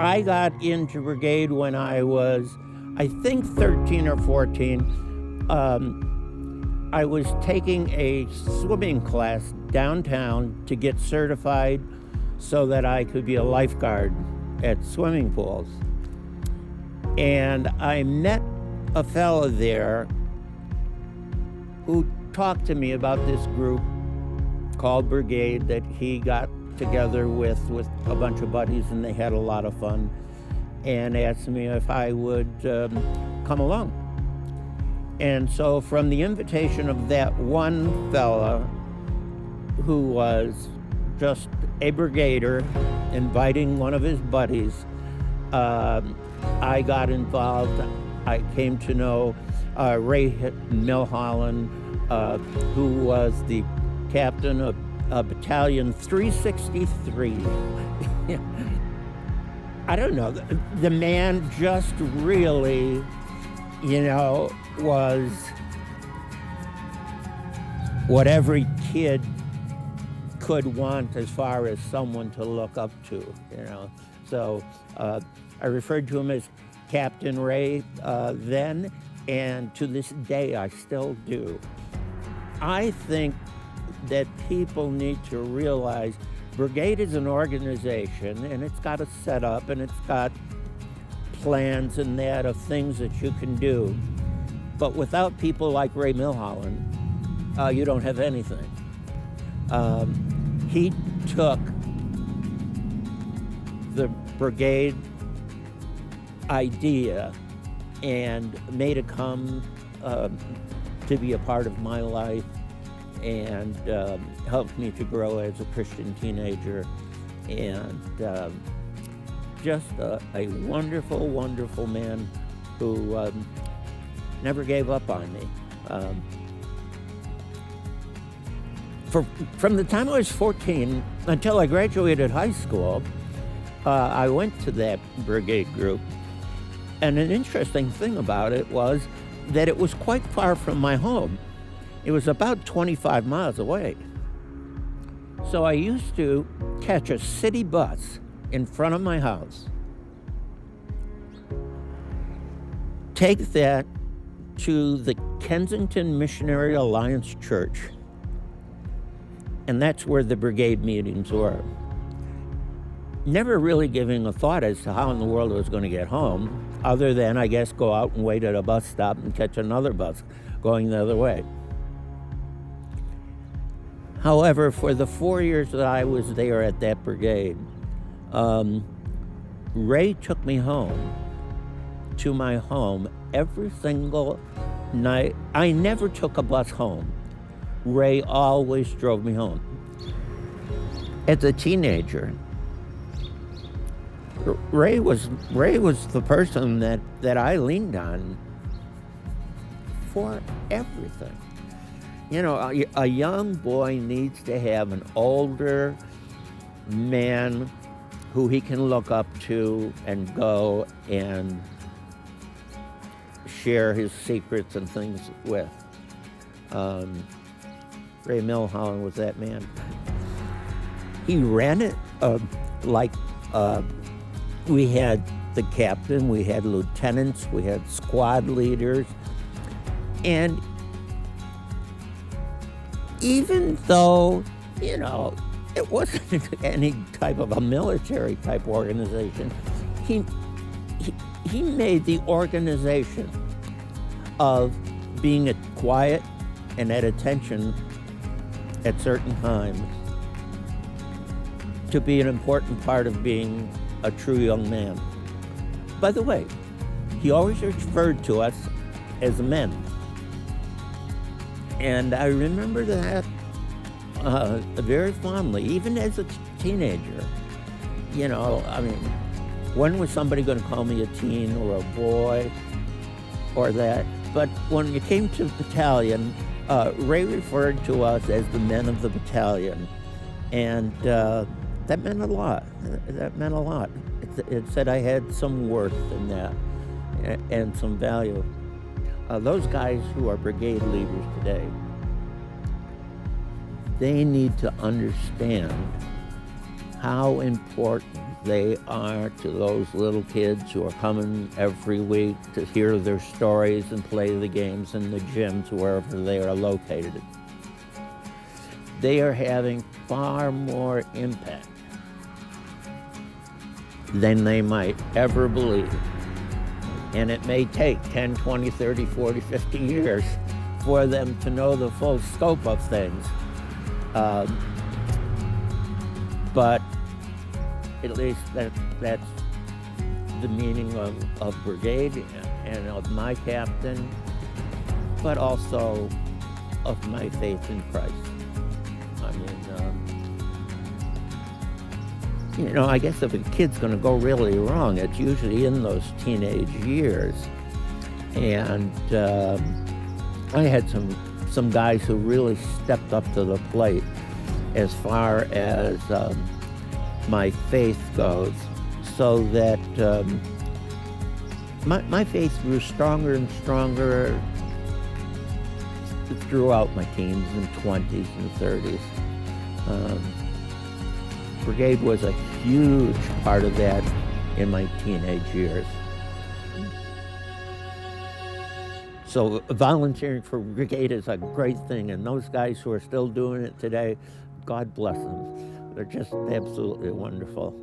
I got into Brigade when I was, I think, 13 or 14. I was taking a swimming class downtown to get certified so that I could be a lifeguard at swimming pools. And I met a fellow there who talked to me about this group called Brigade that he got together with a bunch of buddies, and they had a lot of fun, and asked me if I would come along. And so from the invitation of that one fella who was just a brigader inviting one of his buddies, I got involved. I came to know Ray Milholland, who was the captain of Battalion 363. I don't know, the man just really, was what every kid could want as far as someone to look up to, So I referred to him as Captain Ray then, and to this day I still do. I think that people need to realize Brigade is an organization, and it's got a setup, and it's got plans and that of things that you can do. But without people like Ray Milholland, you don't have anything. He took the Brigade idea and made it come to be a part of my life, and helped me to grow as a Christian teenager, and just a wonderful, wonderful man who never gave up on me. From the time I was 14 until I graduated high school, I went to that Brigade group, and an interesting thing about it was that it was quite far from my home. It was about 25 miles away. So I used to catch a city bus in front of my house, take that to the Kensington Missionary Alliance Church, and that's where the Brigade meetings were. Never really giving a thought as to how in the world I was going to get home, other than, I guess, go out and wait at a bus stop and catch another bus going the other way. However, for the 4 years that I was there at that brigade, Ray took me home, to my home, every single night. I never took a bus home. Ray always drove me home. As a teenager, Ray was the person that I leaned on for everything. A young boy needs to have an older man who he can look up to and go and share his secrets and things with. Ray Milholland was that man. He ran it we had the captain, we had lieutenants, we had squad leaders, and even though, it wasn't any type of a military type organization, he made the organization of being quiet and at attention at certain times to be an important part of being a true young man. By the way, he always referred to us as men. And I remember that very fondly, even as a teenager. When was somebody going to call me a teen or a boy or that? But when it came to the battalion, Ray referred to us as the men of the battalion. And that meant a lot. That meant a lot. It said I had some worth in that and some value. Those guys who are brigade leaders today, they need to understand how important they are to those little kids who are coming every week to hear their stories and play the games in the gyms wherever they are located. They are having far more impact than they might ever believe. And it may take 10, 20, 30, 40, 50 years for them to know the full scope of things. But at least that's the meaning of Brigade and of my captain, but also of my faith in Christ. I mean, I guess if a kid's going to go really wrong, it's usually in those teenage years. And I had some guys who really stepped up to the plate as far as my faith goes, so that my faith grew stronger and stronger throughout my teens and 20s and 30s. Brigade was a huge part of that in my teenage years. So volunteering for Brigade is a great thing, and those guys who are still doing it today, God bless them. They're just absolutely wonderful.